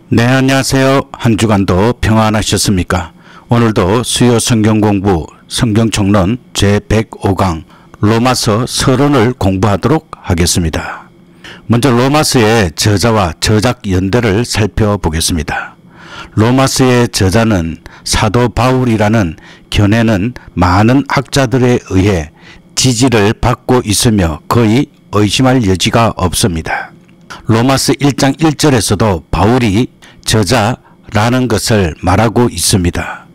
네, 안녕하세요. 한 주간도 평안하셨습니까? 오늘도 수요 성경 공부 성경총론 제105강 로마서 서론을 공부하도록 하겠습니다. 먼저 로마서의 저자와 저작 연대를 살펴보겠습니다. 로마서의 저자는 사도 바울이라는 견해는 많은 학자들에 의해 지지를 받고 있으며 거의 의심할 여지가 없습니다. 로마서 1장 1절에서도 바울이 저자라는 것을 말하고 있습니다.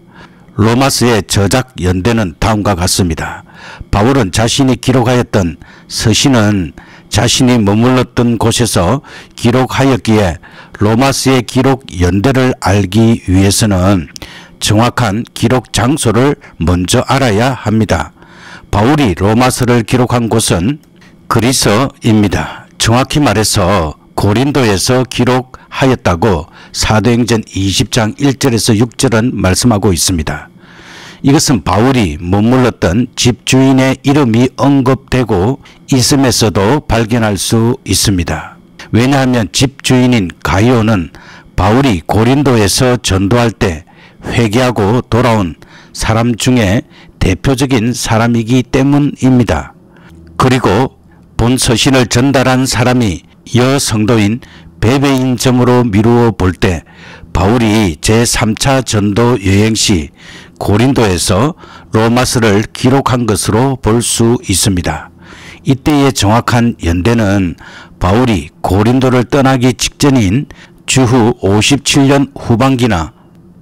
로마서의 저작 연대는 다음과 같습니다. 바울은 자신이 기록하였던 서신은 자신이 머물렀던 곳에서 기록하였기에 로마서의 기록 연대를 알기 위해서는 정확한 기록 장소를 먼저 알아야 합니다. 바울이 로마서를 기록한 곳은 그리스입니다. 정확히 말해서 고린도에서 기록하였다고 사도행전 20장 1절에서 6절은 말씀하고 있습니다. 이것은 바울이 머물렀던 집주인의 이름이 언급되고 있음에서도 발견할 수 있습니다. 왜냐하면 집주인인 가이오는 바울이 고린도에서 전도할 때 회개하고 돌아온 사람 중에 대표적인 사람이기 때문입니다. 그리고 본 서신을 전달한 사람이 여성도인 베베인점으로 미루어 볼 때 바울이 제3차 전도 여행 시 고린도에서 로마서를 기록한 것으로 볼 수 있습니다. 이때의 정확한 연대는 바울이 고린도를 떠나기 직전인 주후 57년 후반기나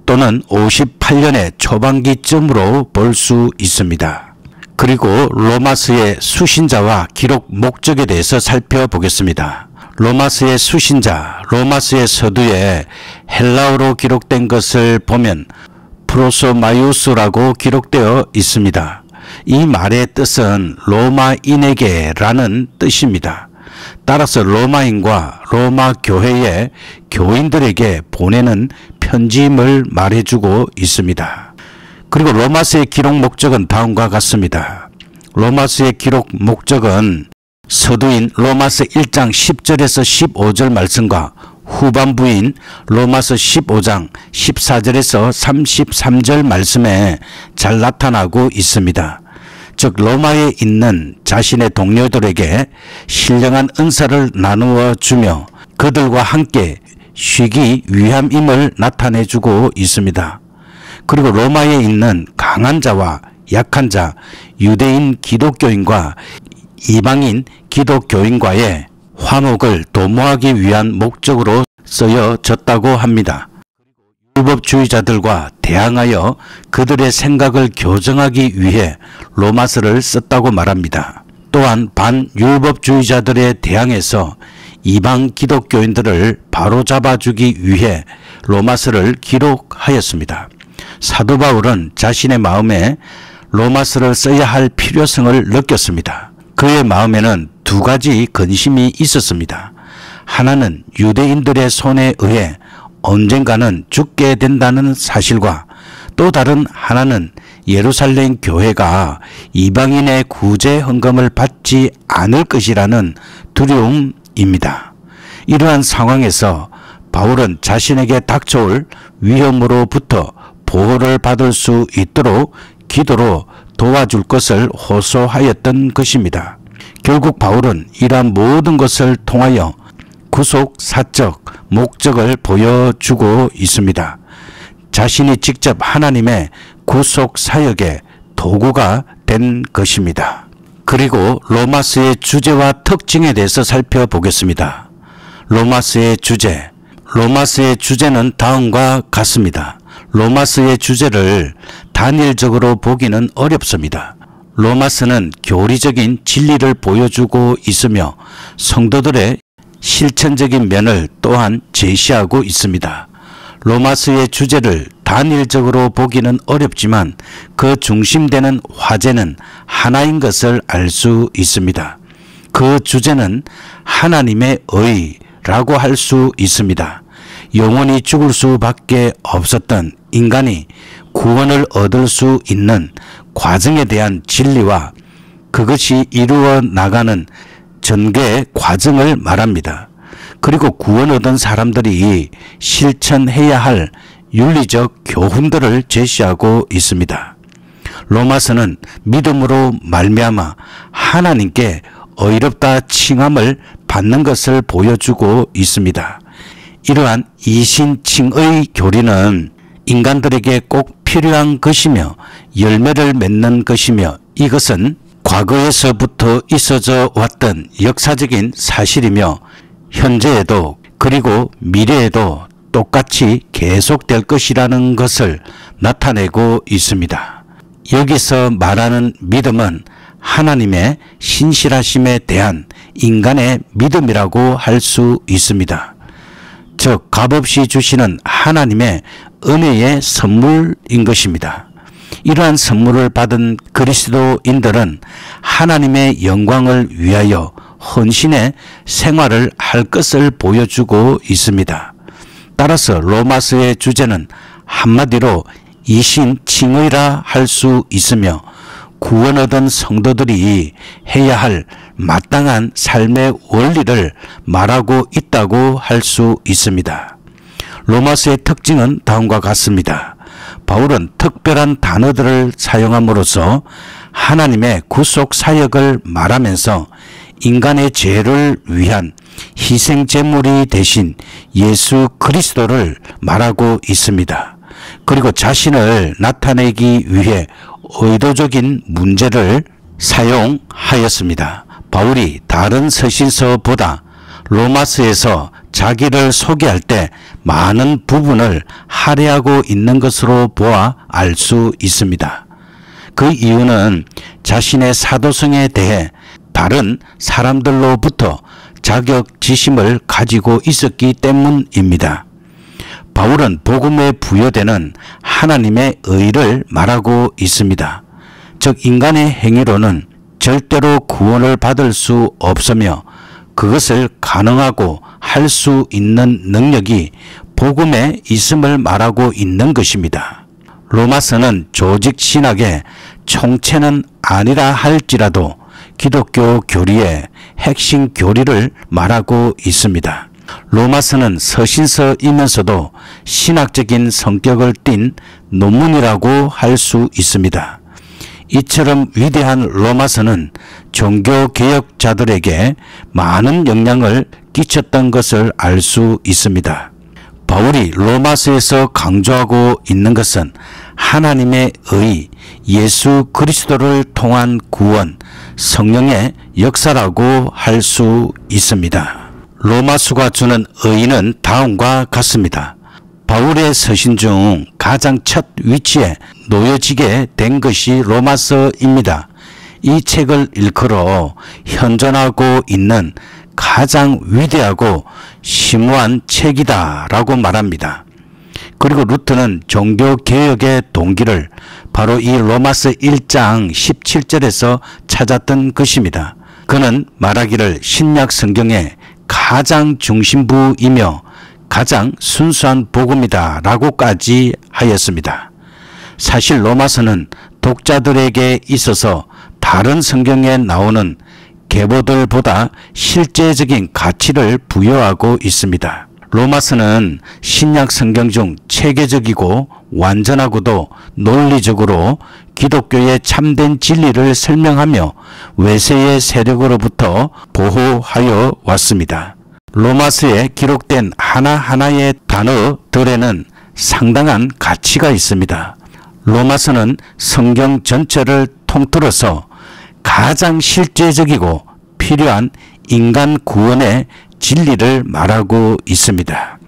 또는 58년의 초반기쯤으로 볼 수 있습니다. 그리고 로마서의 수신자와 기록 목적에 대해서 살펴보겠습니다. 로마서의 수신자, 로마서의 서두에 헬라어로 기록된 것을 보면 프로소마이우스라고 기록되어 있습니다. 이 말의 뜻은 로마인에게라는 뜻입니다. 따라서 로마인과 로마 교회의 교인들에게 보내는 편지임을 말해주고 있습니다. 그리고 로마서의 기록 목적은 다음과 같습니다. 로마서의 기록 목적은 서두인 로마서 1장 10절에서 15절 말씀과 후반부인 로마서 15장 14절에서 33절 말씀에 잘 나타나고 있습니다. 즉 로마에 있는 자신의 동료들에게 신령한 은사를 나누어 주며 그들과 함께 쉬기 위함임을 나타내주고 있습니다. 그리고 로마에 있는 강한 자와 약한 자, 유대인 기독교인과 이방인 기독교인과의 화목을 도모하기 위한 목적으로 쓰여졌다고 합니다. 율법주의자들과 대항하여 그들의 생각을 교정하기 위해 로마서를 썼다고 말합니다. 또한 반율법주의자들에 대항해서 이방 기독교인들을 바로잡아주기 위해 로마서를 기록하였습니다. 사도 바울은 자신의 마음에 로마서를 써야 할 필요성을 느꼈습니다. 그의 마음에는 두 가지 근심이 있었습니다. 하나는 유대인들의 손에 의해 언젠가는 죽게 된다는 사실과 또 다른 하나는 예루살렘 교회가 이방인의 구제 헌금을 받지 않을 것이라는 두려움입니다. 이러한 상황에서 바울은 자신에게 닥쳐올 위험으로부터 보호를 받을 수 있도록 기도로 도와줄 것을 호소하였던 것입니다. 결국 바울은 이러한 모든 것을 통하여 구속사적 목적을 보여주고 있습니다. 자신이 직접 하나님의 구속사역의 도구가 된 것입니다. 그리고 로마서의 주제와 특징에 대해서 살펴보겠습니다. 로마서의 주제는 다음과 같습니다. 로마서의 주제를 단일적으로 보기는 어렵습니다. 로마서는 교리적인 진리를 보여주고 있으며 성도들의 실천적인 면을 또한 제시하고 있습니다. 로마서의 주제를 단일적으로 보기는 어렵지만 그 중심되는 화제는 하나인 것을 알 수 있습니다. 그 주제는 하나님의 의라고 할 수 있습니다. 영원히 죽을 수밖에 없었던 인간이 구원을 얻을 수 있는 과정에 대한 진리와 그것이 이루어 나가는 전개 과정을 말합니다. 그리고 구원 얻은 사람들이 실천해야 할 윤리적 교훈들을 제시하고 있습니다. 로마서는 믿음으로 말미암아 하나님께 의롭다 칭함을 받는 것을 보여주고 있습니다. 이러한 이신칭의 교리는 인간들에게 꼭 필요한 것이며 열매를 맺는 것이며 이것은 과거에서부터 있어져 왔던 역사적인 사실이며 현재에도 그리고 미래에도 똑같이 계속될 것이라는 것을 나타내고 있습니다. 여기서 말하는 믿음은 하나님의 신실하심에 대한 인간의 믿음이라고 할 수 있습니다. 즉 값없이 주시는 하나님의 은혜의 선물인 것입니다. 이러한 선물을 받은 그리스도인들은 하나님의 영광을 위하여 헌신의 생활을 할 것을 보여주고 있습니다. 따라서 로마서의 주제는 한마디로 이신칭의라 할 수 있으며 구원 얻은 성도들이 해야 할 마땅한 삶의 원리를 말하고 있다고 할 수 있습니다. 로마서의 특징은 다음과 같습니다. 바울은 특별한 단어들을 사용함으로써 하나님의 구속 사역을 말하면서 인간의 죄를 위한 희생제물이 되신 예수 그리스도를 말하고 있습니다. 그리고 자신을 나타내기 위해 의도적인 문제를 사용하였습니다. 바울이 다른 서신서보다 로마서에서 자기를 소개할 때 많은 부분을 할애하고 있는 것으로 보아 알 수 있습니다. 그 이유는 자신의 사도성에 대해 다른 사람들로부터 자격지심을 가지고 있었기 때문입니다. 바울은 복음에 부여되는 하나님의 의를 말하고 있습니다. 즉 인간의 행위로는 절대로 구원을 받을 수 없으며 그것을 가능하고 할 수 있는 능력이 복음에 있음을 말하고 있는 것입니다. 로마서는 조직 신학의 총체는 아니라 할지라도 기독교 교리의 핵심 교리를 말하고 있습니다. 로마서는 서신서이면서도 신학적인 성격을 띤 논문이라고 할 수 있습니다. 이처럼 위대한 로마서는 종교개혁자들에게 많은 영향을 끼쳤던 것을 알 수 있습니다. 바울이 로마서에서 강조하고 있는 것은 하나님의 의, 예수 그리스도를 통한 구원, 성령의 역사라고 할 수 있습니다. 로마서가 주는 의의는 다음과 같습니다. 바울의 서신 중 가장 첫 위치에 놓여지게 된 것이 로마서입니다. 이 책을 일컬어 현존하고 있는 가장 위대하고 심오한 책이다 라고 말합니다. 그리고 루터는 종교개혁의 동기를 바로 이 로마서 1장 17절에서 찾았던 것입니다. 그는 말하기를 신약 성경의 가장 중심부이며 가장 순수한 복음이다 라고까지 하였습니다. 사실 로마서는 독자들에게 있어서 다른 성경에 나오는 계보들보다 실제적인 가치를 부여하고 있습니다. 로마서는 신약 성경 중 체계적이고 완전하고도 논리적으로 기독교의 참된 진리를 설명하며 외세의 세력으로부터 보호하여 왔습니다. 로마서에 기록된 하나하나의 단어들에는 상당한 가치가 있습니다. 로마서는 성경 전체를 통틀어서 가장 실제적이고 필요한 인간 구원의 진리를 말하고 있습니다.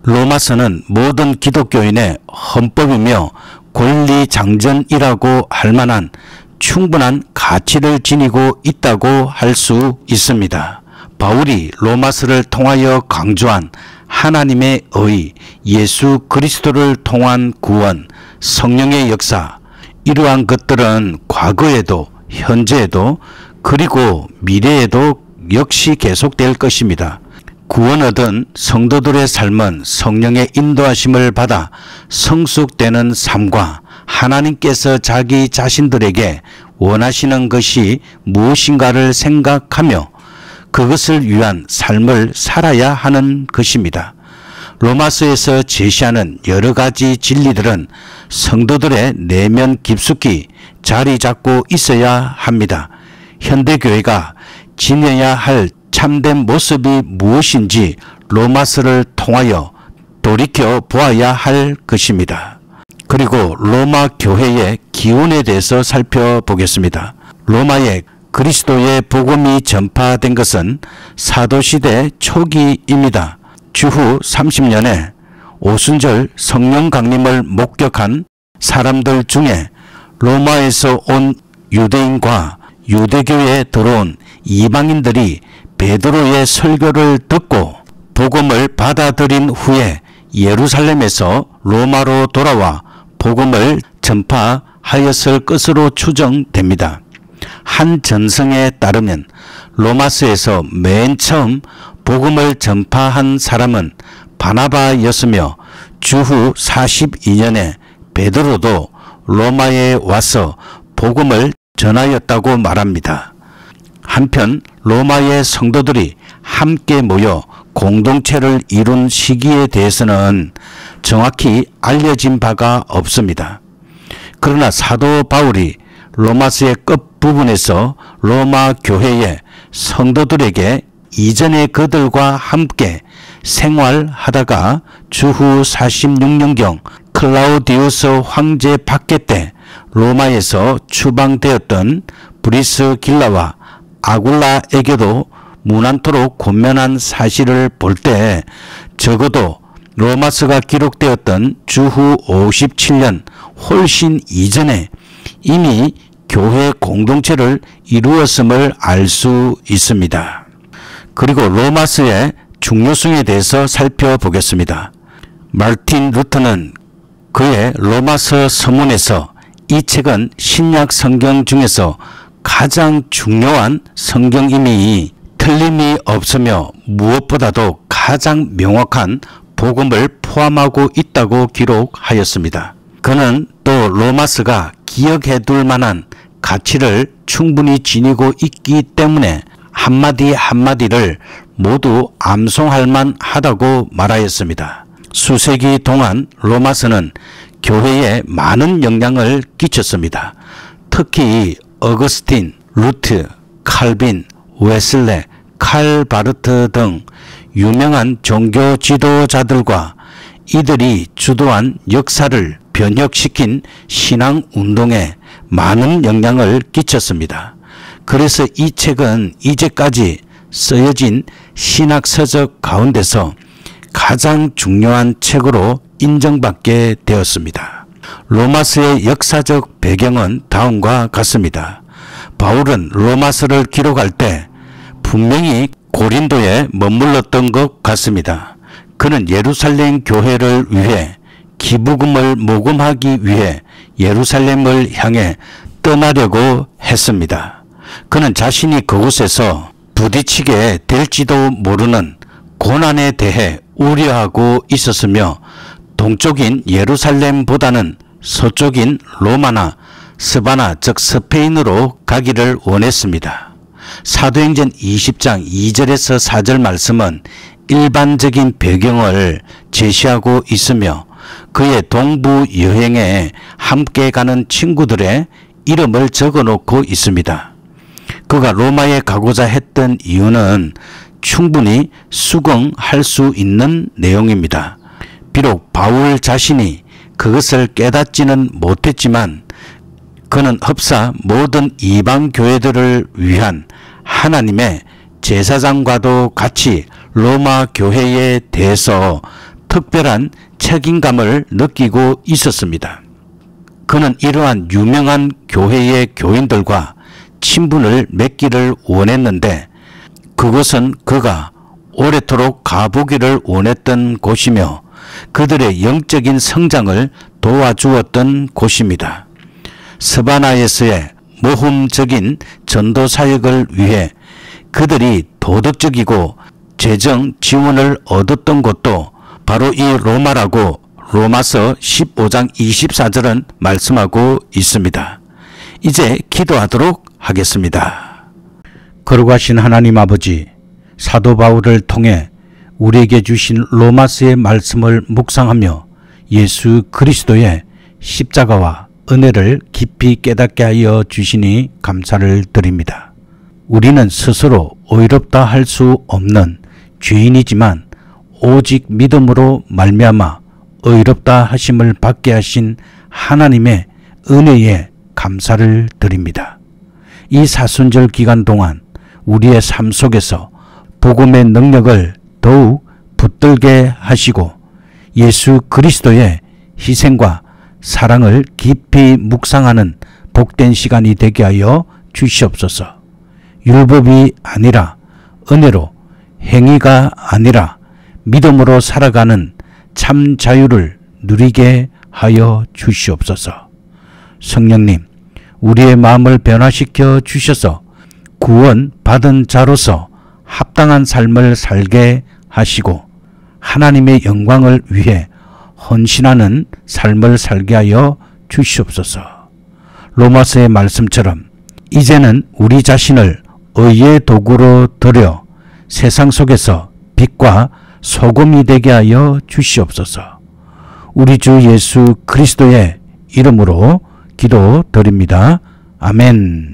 로마서는 모든 기독교인의 헌법이며 권리장전이라고 할 만한 충분한 가치를 지니고 있다고 할 수 있습니다. 바울이 로마서를 통하여 강조한 하나님의 의, 예수 그리스도를 통한 구원, 성령의 역사, 이러한 것들은 과거에도 현재에도 그리고 미래에도 역시 계속될 것입니다. 구원 얻은 성도들의 삶은 성령의 인도하심을 받아 성숙되는 삶과 하나님께서 자기 자신들에게 원하시는 것이 무엇인가를 생각하며 그것을 위한 삶을 살아야 하는 것입니다. 로마서에서 제시하는 여러 가지 진리들은 성도들의 내면 깊숙이 자리 잡고 있어야 합니다. 현대교회가 지녀야 할 참된 모습이 무엇인지 로마서를 통하여 돌이켜 보아야 할 것입니다. 그리고 로마 교회의 기원에 대해서 살펴보겠습니다. 로마에 그리스도의 복음이 전파된 것은 사도시대 초기입니다. 주후 30년에 오순절 성령 강림을 목격한 사람들 중에 로마에서 온 유대인과 유대교에 들어온 이방인들이 베드로의 설교를 듣고 복음을 받아들인 후에 예루살렘에서 로마로 돌아와 복음을 전파하였을 것으로 추정됩니다. 한 전성에 따르면 로마서에서 맨 처음 복음을 전파한 사람은 바나바였으며 주후 42년에 베드로도 로마에 와서 복음을 전하였다고 말합니다. 한편 로마의 성도들이 함께 모여 공동체를 이룬 시기에 대해서는 정확히 알려진 바가 없습니다. 그러나 사도 바울이 로마서의 끝부분에서 로마 교회의 성도들에게 이전에 그들과 함께 생활하다가 주후 46년경 클라우디우스 황제 박해 때 로마에서 추방되었던 브리스길라와 아굴라에게도 무난토록 권면한 사실을 볼 때 적어도 로마서가 기록되었던 주후 57년 훨씬 이전에 이미 교회 공동체를 이루었음을 알 수 있습니다. 그리고 로마서의 중요성에 대해서 살펴보겠습니다. 마르틴 루터는 그의 로마서 서문에서 이 책은 신약 성경 중에서 가장 중요한 성경임이 틀림이 없으며 무엇보다도 가장 명확한 복음을 포함하고 있다고 기록하였습니다. 그는 또 로마서가 기억해둘 만한 가치를 충분히 지니고 있기 때문에 한마디 한마디를 모두 암송할 만하다고 말하였습니다. 수세기 동안 로마서는 교회에 많은 영향을 끼쳤습니다. 특히 어거스틴, 루트, 칼빈, 웨슬레, 칼바르트 등 유명한 종교 지도자들과 이들이 주도한 역사를 변혁시킨 신앙운동에 많은 영향을 끼쳤습니다. 그래서 이 책은 이제까지 쓰여진 신학서적 가운데서 가장 중요한 책으로 인정받게 되었습니다. 로마서의 역사적 배경은 다음과 같습니다. 바울은 로마서를 기록할 때 분명히 고린도에 머물렀던 것 같습니다. 그는 예루살렘 교회를 위해 기부금을 모금하기 위해 예루살렘을 향해 떠나려고 했습니다. 그는 자신이 그곳에서 부딪히게 될지도 모르는 고난에 대해 우려하고 있었으며 동쪽인 예루살렘보다는 서쪽인 로마나 스바나 즉 스페인으로 가기를 원했습니다. 사도행전 20장 2절에서 4절 말씀은 일반적인 배경을 제시하고 있으며 그의 동부 여행에 함께 가는 친구들의 이름을 적어놓고 있습니다. 그가 로마에 가고자 했던 이유는 충분히 수긍할 수 있는 내용입니다. 비록 바울 자신이 그것을 깨닫지는 못했지만 그는 흡사 모든 이방 교회들을 위한 하나님의 제사장과도 같이 로마 교회에 대해서 특별한 책임감을 느끼고 있었습니다. 그는 이러한 유명한 교회의 교인들과 친분을 맺기를 원했는데 그곳은 그가 오래도록 가보기를 원했던 곳이며 그들의 영적인 성장을 도와주었던 곳입니다. 스바나에서의 모험적인 전도 사역을 위해 그들이 도덕적이고 재정 지원을 얻었던 곳도 바로 이 로마라고 로마서 15장 24절은 말씀하고 있습니다. 이제 기도하도록 하겠습니다. 거룩하신 하나님 아버지, 사도 바울을 통해 우리에게 주신 로마서의 말씀을 묵상하며 예수 그리스도의 십자가와 은혜를 깊이 깨닫게 하여 주시니 감사를 드립니다. 우리는 스스로 의롭다 할 수 없는 죄인이지만 오직 믿음으로 말미암아 의롭다 하심을 받게 하신 하나님의 은혜에 감사를 드립니다. 이 사순절 기간 동안 우리의 삶 속에서 복음의 능력을 더욱 붙들게 하시고 예수 그리스도의 희생과 사랑을 깊이 묵상하는 복된 시간이 되게 하여 주시옵소서. 율법이 아니라 은혜로, 행위가 아니라 믿음으로 살아가는 참 자유를 누리게 하여 주시옵소서. 성령님, 우리의 마음을 변화시켜 주셔서 구원받은 자로서 합당한 삶을 살게 하시고 하나님의 영광을 위해 헌신하는 삶을 살게 하여 주시옵소서. 로마서의 말씀처럼 이제는 우리 자신을 의의 도구로 드려 세상 속에서 빛과 소금이 되게 하여 주시옵소서. 우리 주 예수 그리스도의 이름으로 기도드립니다. 아멘.